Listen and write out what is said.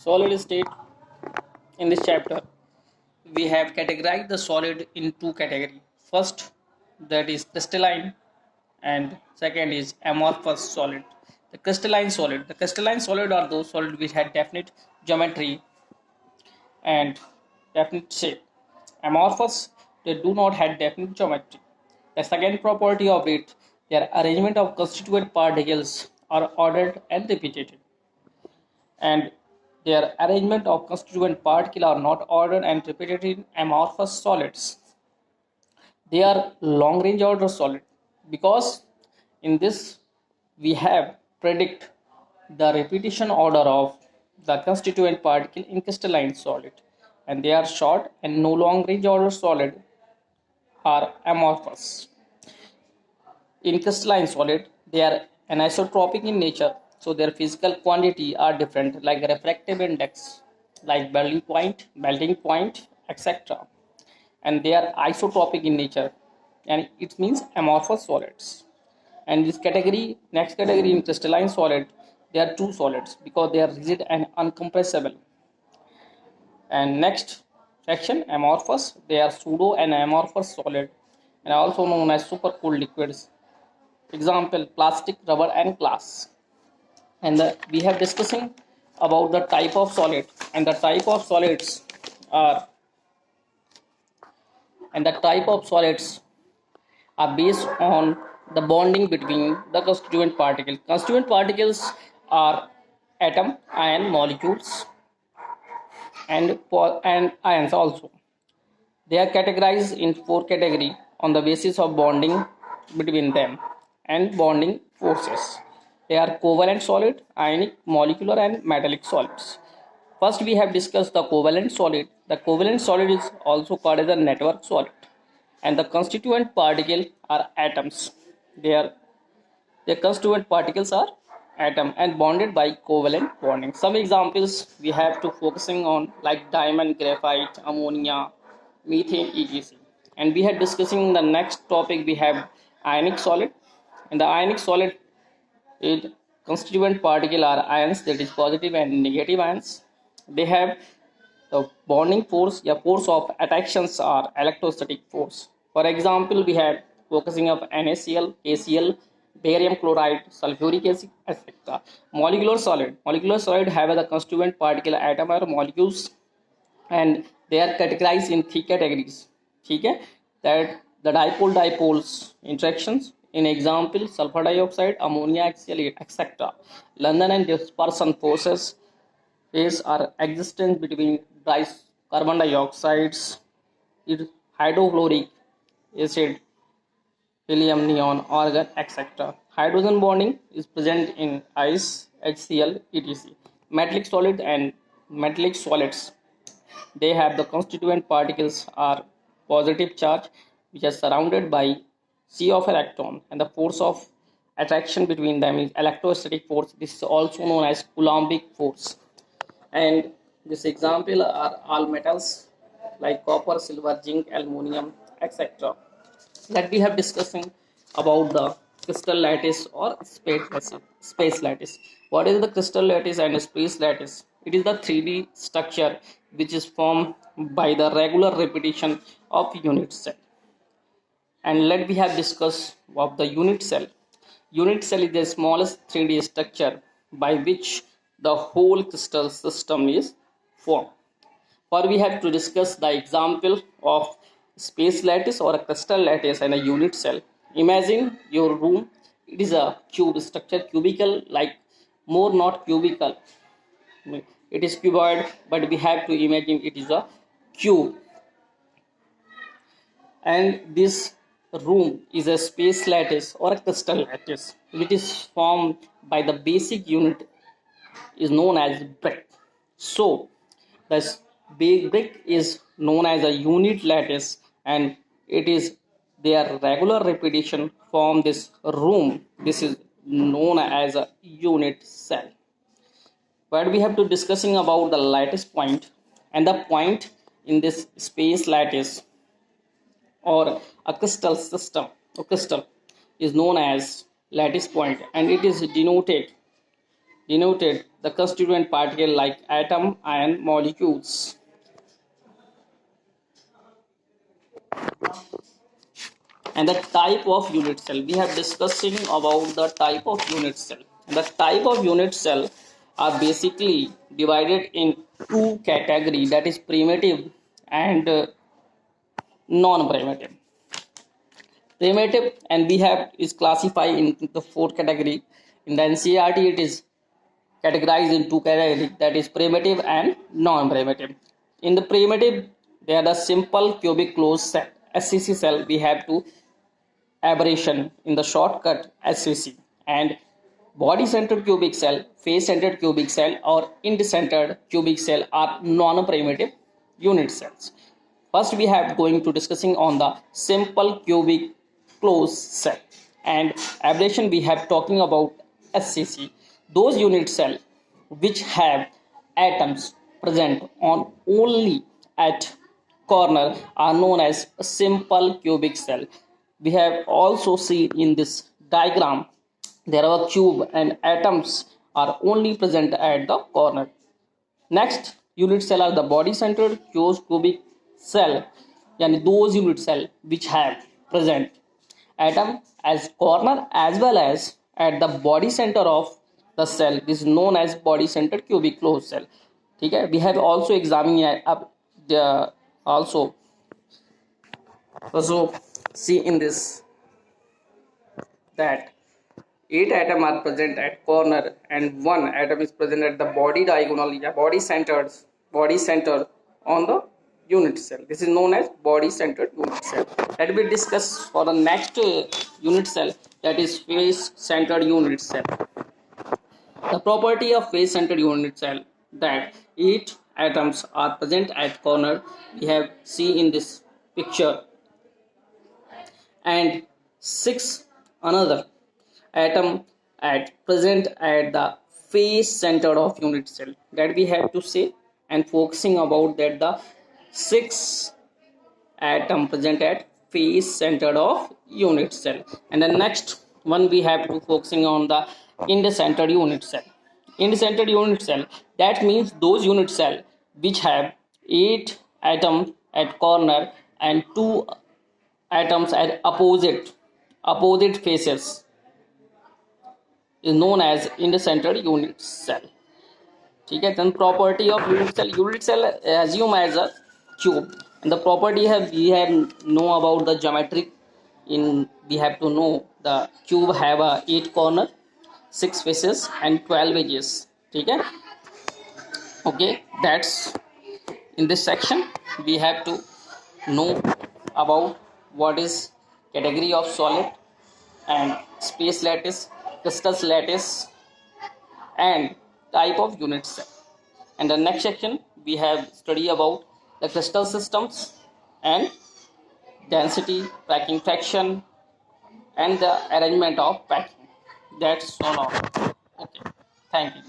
Solid state. In this chapter, we have categorized the solid in two categories. First, that is crystalline, and second is amorphous solid. The crystalline solid are those solid which had definite geometry and definite shape. Amorphous, they do not have definite geometry. The second property of it, their arrangement of constituent particles are ordered and repeated, and their arrangement of constituent particles are not ordered and repeated in amorphous solids. They are long range order solid because in this we have predict the repetition order of the constituent particle in crystalline solid, and they are short and no long range order solid are amorphous. In crystalline solid, they are anisotropic in nature, so their physical quantity are different, like refractive index, like melting point, etc. And they are isotropic in nature, and it means amorphous solids. And this category, next category in crystalline solid, they are two solids because they are rigid and uncompressible. And next section, amorphous, they are pseudo and amorphous solid, and also known as supercooled liquids. Example, plastic, rubber, and glass. And we have discussing about the type of solid, and the type of solids are based on the bonding between the constituent particles. Constituent particles are atom, ion, molecules, and ions also. They are categorized in four categories on the basis of bonding between them and bonding forces. They are covalent solid, ionic, molecular, and metallic solids. First, we have discussed the covalent solid. The covalent solid is also called as a network solid, and the constituent particles are atoms. Their constituent particles are atom and bonded by covalent bonding. Some examples we have to focusing on, like diamond, graphite, ammonia, methane, etc. And we had discussing the next topic, we have ionic solid. And the ionic solid is constituent particle are ions, that is positive and negative ions. They have the bonding force, the force of attractions are electrostatic force. For example, we have focusing of NaCl, ACl, barium chloride, sulfuric acid, etc. Molecular solid have the constituent particle atom or molecules, and they are categorized in three categories. Okay? That the dipoles interactions, in example sulfur dioxide, ammonia, HCl, etc. London and dispersion forces are existence between carbon dioxides, hydrofluoric acid, helium, neon, argon, etc. Hydrogen bonding is present in ice, HCl, etc. Metallic solids, they have the constituent particles are positive charge, which are surrounded by sea of electron, and the force of attraction between them is electrostatic force. This is also known as Coulombic force. And this example are all metals like copper, silver, zinc, aluminum, etc. That we have discussing about the crystal lattice or space lattice. What is the crystal lattice and space lattice? It is the 3D structure which is formed by the regular repetition of unit cell. And let we have discussed of the unit cell. Unit cell is the smallest 3D structure by which the whole crystal system is formed. For we have to discuss the example of space lattice or a crystal lattice and a unit cell. Imagine your room, it is a cube structure, cubicle, like more not cubicle. It is cuboid, but we have to imagine it is a cube. And this room is a space lattice or a crystal lattice, which is formed by the basic unit is known as brick. So this big brick is known as a unit lattice, and it is their regular repetition form this room. This is known as a unit cell. But we have to discussing about the lattice point, and the point in this space lattice or a crystal system or crystal is known as lattice point, and it is denoted the constituent particle like atom and molecules. And the type of unit cell, we have discussing about the type of unit cell. And the type of unit cell are basically divided in two categories, that is primitive and non-primitive. Primitive, and we have is classified into the four category. In the NCERT it is categorized in two categories, that is primitive and non-primitive. In the primitive, they are the simple cubic closed cell, SCC cell. We have to aberration in the shortcut SCC, and body centered cubic cell, face centered cubic cell, or end centered cubic cell are non-primitive unit cells. First, we have going to discussing on the simple cubic closed cell, and aberration we have talking about SCC. Those unit cell which have atoms present on only at corner are known as a simple cubic cell. We have also seen in this diagram there are a cube and atoms are only present at the corner. Next unit cell are the body centered closed cubic cell, yani those unit cell which have present atom as corner as well as at the body center of the cell. This is known as body centered cubic closed cell. Okay, we have also examined up the also see in this that 8 atoms are present at corner and 1 atom is present at the body diagonal, body center on the unit cell. This is known as body centered unit cell. That we discuss for the next unit cell, that is face centered unit cell. The property of face centered unit cell, that 8 atoms are present at corner, we have seen in this picture, and 6 another atom at present at the face center of unit cell. That we have to say and focusing about that the 6 atom present at face center of unit cell. And the next one we have to focusing on the end centered unit cell. End centered unit cell, that means those unit cell which have 8 atoms at corner and 2 atoms at opposite faces is known as end centered unit cell. Okay, then property of unit cell assume as a cube, and the property we have know about the geometric. We have to know the cube have a 8 corner, 6 faces and 12 edges. Okay, that's in this section we have to know about what is category of solid and space lattice, crystal lattice, and type of unit cell. And the next section we have study about the crystal systems and density, packing fraction, and the arrangement of packing. That's all. Okay, thank you.